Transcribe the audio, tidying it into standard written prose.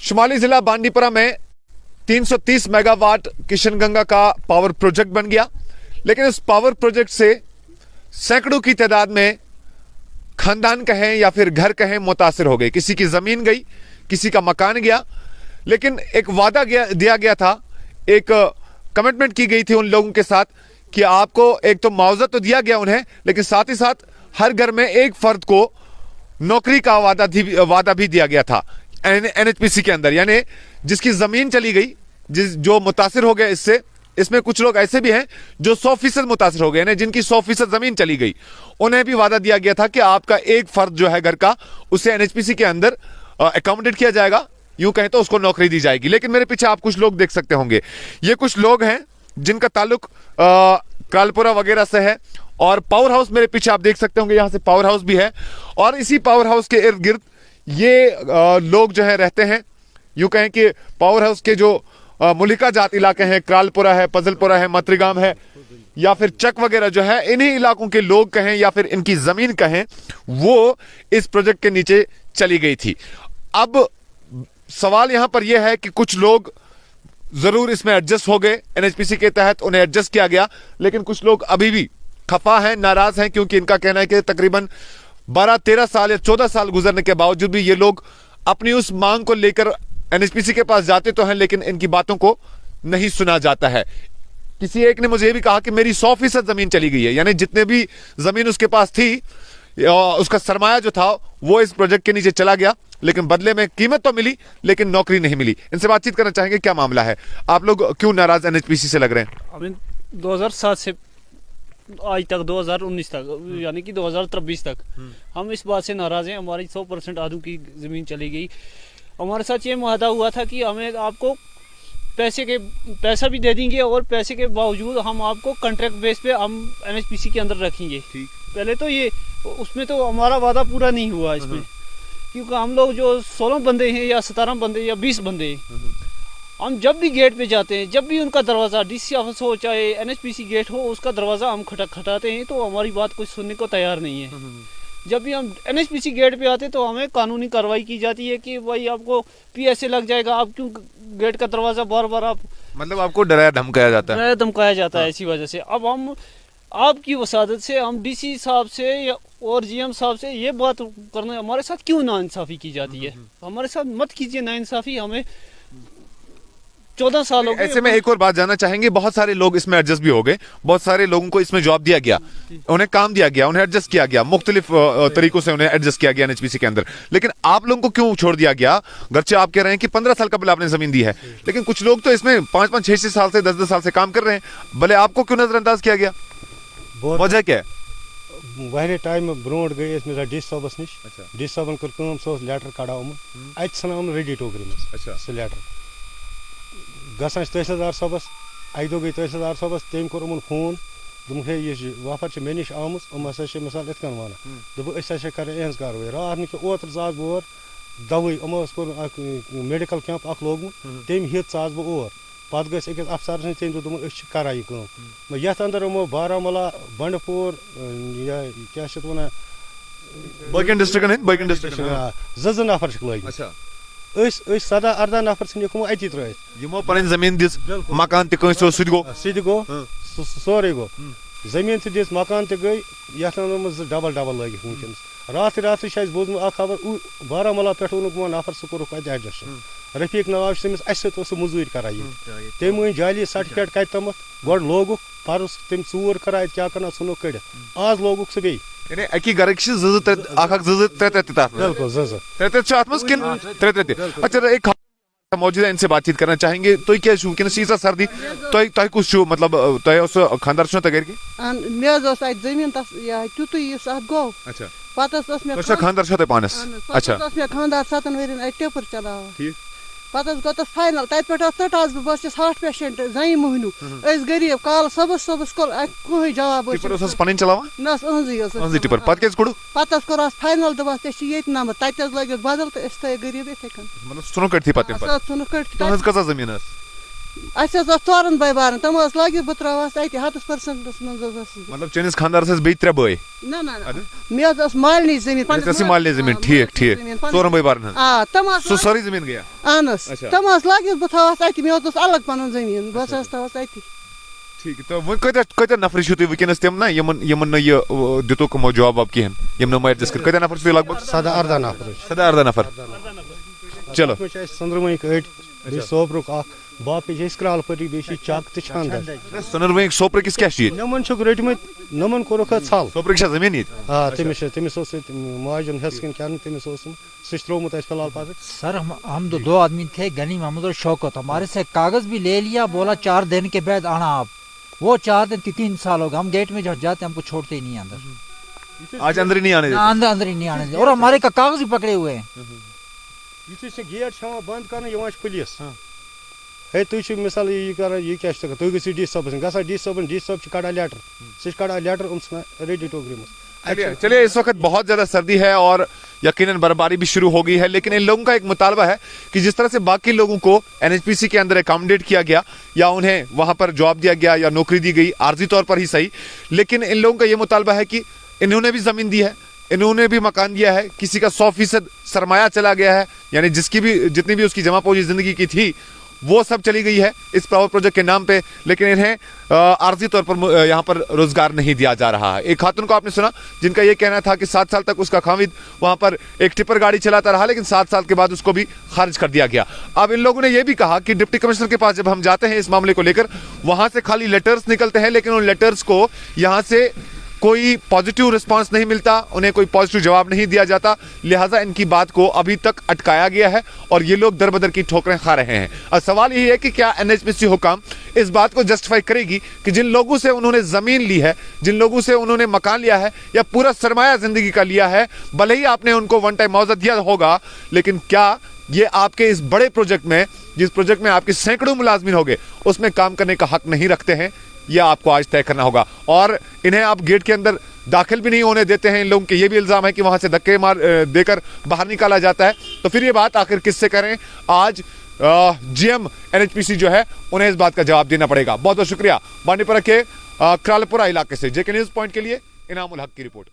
शुमाली जिला बांडीपुरा में 330 मेगावाट किशनगंगा का पावर प्रोजेक्ट बन गया, लेकिन इस पावर प्रोजेक्ट से सैकड़ों की तादाद में खानदान कहें या फिर घर कहें मुतासिर हो गए। किसी की जमीन गई, किसी का मकान गया, लेकिन एक वादा दिया गया था, एक कमिटमेंट की गई थी उन लोगों के साथ कि आपको एक तो मुआवजा तो दिया गया उन्हें, लेकिन साथ ही साथ हर घर में एक फर्द को नौकरी का वादा भी दिया गया था एनएचपीसी के अंदर। यानी जिसकी जमीन चली गई, जो मुतासिर हो गए इसमें कुछ लोग ऐसे भी हैं जो 100% मुतासिर हो गए, यानी जिनकी 100% जमीन चली गई, उन्हें भी वादा दिया गया था कि आपका एक फर्द जो है घर का, उसे एनएचपीसी के अंदर अकोमोडेट किया जाएगा, यूं कहें तो उसको नौकरी दी जाएगी। लेकिन मेरे पीछे आप कुछ लोग देख सकते होंगे, ये कुछ लोग हैं जिनका ताल्लुक कालपुरा वगैरह से है, और पावर हाउस मेरे पीछे आप देख सकते होंगे, यहां से पावर हाउस भी है, और इसी पावर हाउस के इर्द गिर्द ये लोग जो है रहते हैं। यूं कहें कि पावर हाउस के जो मुलिका जात इलाके हैं, कालपुरा है, पजलपुरा है, मत्रिगाम है, या फिर चक वगैरह जो है, इन्हीं इलाकों के लोग कहें या फिर इनकी जमीन कहें, वो इस प्रोजेक्ट के नीचे चली गई थी। अब सवाल यहां पर यह है कि कुछ लोग जरूर इसमें एडजस्ट हो गए, एनएचपीसी के तहत उन्हें एडजस्ट किया गया, लेकिन कुछ लोग अभी भी खफा हैं, नाराज हैं, क्योंकि इनका कहना है कि तकरीबन 12-13 साल या 14 साल गुजरने के बावजूद भी ये लोग अपनी उस मांग को लेकर एनएचपीसी के पास जाते तो हैं, लेकिन इनकी बातों को नहीं सुना जाता है। किसी एक ने मुझे ये भी कहा कि मेरी 100% जमीन चली गई है, यानी जितने भी जमीन उसके पास थी, उसका सरमाया जो था वो इस प्रोजेक्ट के नीचे चला गया, लेकिन बदले में कीमत तो मिली लेकिन नौकरी नहीं मिली। इनसे बातचीत करना चाहेंगे, क्या मामला है, आप लोग क्यों नाराज एनएचपीसी से लग रहे हैं? अभी 2007 से आज तक 2019 तक, यानी कि 2023 तक हम इस बात से नाराज हैं। हमारी 100% आधू की जमीन चली गई। हमारे साथ ये मुआहदा हुआ था कि हमें आपको पैसा भी दे देंगे, और पैसे के बावजूद हम आपको कॉन्ट्रैक्ट बेस पे हम एनएचपीसी के अंदर रखेंगे। पहले तो ये उसमें तो हमारा वादा पूरा नहीं हुआ इसमें, क्योंकि हम लोग जो 16 बंदे हैं या 17 बंदे या 20 बंदे हैं, हम जब भी गेट पे जाते हैं, जब भी उनका दरवाज़ा डीसी ऑफिस हो चाहे एनएचपीसी गेट हो, उसका दरवाज़ा हम खटखटाते हैं तो हमारी बात कोई सुनने को तैयार नहीं है। जब भी हम एनएचपीसी गेट पे आते तो हमें कानूनी कार्रवाई की जाती है कि भाई आपको पीएसए लग जाएगा, आप क्यों गेट का दरवाज़ा बार बार आप, मतलब आपको डराया धमकाया जाता है। इसी वजह से अब हम आपकी वसादत से हम डीसी साहब से और जीएम साहब से ये बात करना, हमारे साथ क्यों नाइंसाफ़ी की जाती है? हमारे साथ मत कीजिए नाइंसाफ़ी, हमें 14 साल हो गए। ऐसे में एक और बात जानना चाहेंगे, बहुत सारे लोग इसमें एडजस्ट भी हो गए, बहुत सारे लोगों को इसमें जॉब दिया गया, उन्हें काम दिया गया, उन्हें एडजस्ट किया गया, मुख्तलिफ तरीकों से उन्हें एडजस्ट किया गया एनएचपीसी के अंदर, लेकिन आप लोगों को क्यों छोड़ दिया गया? गर्चे आप कह रहे हैं कि 15 साल कबल आपने जमीन दी है, लेकिन कुछ लोग तो इसमें 5-5, 6-6 साल से 10-10 साल से काम कर रहे हैं, भले आपको क्यों नजरअंदाज किया गया? वजह क्या है? वारे टाइम ब्रोट गई डिस साहबस नश, डिस साहबन कर सो लेटर कड़ाव अन रेडी टोकरी में सह लेटर गसान तहसीलदार साहबस, अक दो गई तहसीलदार साहबस, तम कोर फोन, दोप हे यह वफर मे नश आम हसा मिसाल इत वन दोप कर कार्रवाई। रात निक ओतर जास बह दवाई कोर मेडिकल कैंप लोगमुत, तम हित आज बह और पत गस अकिस अफसर सन, तम दोप करा यह कम ये अंदर यमो बारामूला, बंडपुर या क्या वन ज नफर लगे, 17-18 नफर अति त्रो पन जमीन दिस, मकान सह गो सोरे गो, जमीन तक दिस, मकान तक गई, ये डबल लगे वनकस। रात बोजम खबर बारामूला पे वो नफर सह कोर एडजस्ट, रफीक नवाब तमिस मजूर करा, तम वन जाली सर्टिफिकेट कत तम गो लोग परस तम चूर करा क्या करना सुनो कड़, आज लोग सह बे अकी घर अच्छा एक मौजूद है, इनसे बातचीत करना चाहेंगे। तो क्या शीशा सर्दी तो मतलब खानदार तगैर की जमीन तुत गो पत खानदार पानस खानदार 7 वर टिपर चलान पत गो फाइनल तत पे तट बस हार्ट पेशेंट जई मोहनू गरीब काल सबस कोर कहीं जवाब पत कोर फाइनल दस ये नंबर तत लगे बदल तो गरीब इथे जमीन اَسہِ حظ ٲس ژورَن بٲے بارٕنۍ تِم ٲس لٲگِتھ بہٕ ترٛاوہَس اَتہِ 100% منٛز حظ ٲسٕس بہٕ. مطلب چٲنِس خانٛدارس ٲسۍ بیٚیہِ 3 بٲے. نہ نہ نہ مےٚ حظ ٲس مالنٕچ زٔمیٖن ٲسۍ مالنٕچ زٔمیٖن ٹھیٖک ٹھیٖک 4 بٲے بارن ہٕنٛز. آ تِم ٲس سُہ سٲرٕے زٔمیٖن گٔیا. اہن حظ تِم ٲس لٲگِتھ بہٕ تھاوہَس اَتہِ مےٚ حظ اوس الگ پَنُن زٔمیٖن بہٕ حظ تھاوہَس اَتہِ. ٹھیٖک تہٕ وۄنۍ کۭتیاہ نفر چھِو تُہۍ وٕنکیٚنس تِم نا یِمن نہٕ یہِ دِتُکھ یِمو جاب واب کِہینۍ یِم نہٕ ایڈجسٹ کٔرۍ کۭتیاہ نفر چھِو تُہۍ لگ بگ؟ 17-18 نفر. 17-18 نفر. چلو اَتھ منٛز چھِ اَسہِ ژٔنٛدروٲنِکۍ 8 بیٚیہِ صوبرُک اکھ باقٕے چھِ أسۍ کرٛال پٔٹی بیٚیہِ چھِ چک تہٕ چھانٛدر. سۄنَروٲیِک سوپرٕکِس کیٛاہ چھُ ییٚتہِ؟ نِمن چھُکھ رٔٹمٕتۍ نِمن کوٚرُکھ حظ ژھل. سوپرٕکۍ چھا زٔمیٖن ییٚتہِ؟ آ تٔمِس اوس ییٚتہِ ماجن ہٮ۪س کِنۍ کھٮ۪ن تٔمِس اوس سُہ چھُ ترٛوومُت اَسہِ فِلحال پتہٕ. سر ہم 2 آدمی تھے غنی محمد اور شوکت ہمارے سے کاغذ بھی لے لیا بولا 4 دن کے بعد آنا آپ وہ 4 دن 3 سال ہو گئے ہم گیٹ میں جاتے ہم کو چھوڑتے ہی نہیں اندر آج اندر ہی نہیں آنے دیتے اندر ہی نہیں آنے دیتے اور ہمارے کا کاغذ بھی پکڑے ہوئے ہیں. یُتھُے سُہ گیٹ چھُ ہٮ۪وان بنٛد کرنہٕ یِوان چھُ پُلیٖس ہے تُہۍ چھِو مِثال یہِ کران یہِ کیٛاہ چھُ تُہۍ تُہۍ گٔژھِو ڈی صٲبس نِش گژھان ڈی صٲبن ڈی صٲب چھُ کڑان لیٹر سُہ چھُ کڑان لیٹر ژھٕنان ریڈی ٹوکری منٛز. چلیے اس وقت بہت زیادہ سردی ہے اور یقیناً برفباری بھی شروع ہو گئی ہے لیکن ان لوگوں کا ایک مطالبہ ہے کہ جس طرح سے باقی لوگوں کو NHPC کے اندر اکاموڈیٹ کیا گیا یا انہیں وہاں پر جاب دیا گیا یا نوکری دی گئی عارضی طور پر ہی صحیح لیکن ان لوگوں کا یہ مطالبہ ہے کہ انہوں نے بھی زمین دی ہے انہوں نے بھی مکان دیا ہے کسی کا 100% سرمایہ چلا گیا ہے یعنی جتنی بھی اس کی جمع پوجی زندگی کی تھی وہ سب چلی گئی ہے اس پاور پروجیکٹ کے نام پہ لیکن انہیں عارضی طور پر یہاں پر روزگار نہیں دیا جا رہا ہے. ایک خاتون کو آپ نے سنا جن کا یہ کہنا تھا کہ 7 سال تک اس کا خاوند وہاں پر ایک ٹپر گاڑی چلاتا رہا لیکن 7 سال کے بعد اس کو بھی خارج کر دیا گیا. اب ان لوگوں نے یہ بھی کہا کہ ڈپٹی کمشنر کے پاس جب ہم جاتے ہیں اس معاملے کو لے کر وہاں سے خالی لیٹرز نکلتے ہیں لیکن ان لیٹرز کو یہاں سے کوئی پازیٹیو رسپانس نہیں ملتا انہیں کوئی پازیٹیو جواب نہیں دیا جاتا لہٰذا ان کی بات کو ابھی تک اٹکایا گیا ہے اور یہ لوگ در بدر کی ٹھوکریں کھا رہے ہیں. اور سوال یہ ہے کہ کیا NHPC حکام اس بات کو جسٹیفائی کرے گی کہ جن لوگوں سے انہوں نے زمین لی ہے جن لوگوں سے انہوں نے مکان لیا ہے یا پورا سرمایہ زندگی کا لیا ہے بھلے ہی آپ نے ان کو ون ٹائم معاوضہ دیا ہوگا لیکن کیا یہ آپ کے اس بڑے پروجیکٹ میں جس پروجیکٹ میں آپ کے سینکڑوں ملازمین ہوگے اس میں کام کرنے کا حق نہیں رکھتے ہیں یہ آپ کو آج طے کرنا ہوگا. اور انہیں آپ گیٹ کے اندر داخل بھی نہیں ہونے دیتے ہیں ان لوگوں کے یہ بھی الزام ہے کہ وہاں سے دھکے مار دے کر باہر نکالا جاتا ہے. تو پھر یہ بات آخر کس سے کریں آج GM NHPC جو ہے انہیں اس بات کا جواب دینا پڑے گا. بہت بہت شکریہ بانڈی پورہ کے کرالپورہ علاقے سے JK نیوز پوائنٹ کے لیے انعام الحق کی رپورٹ.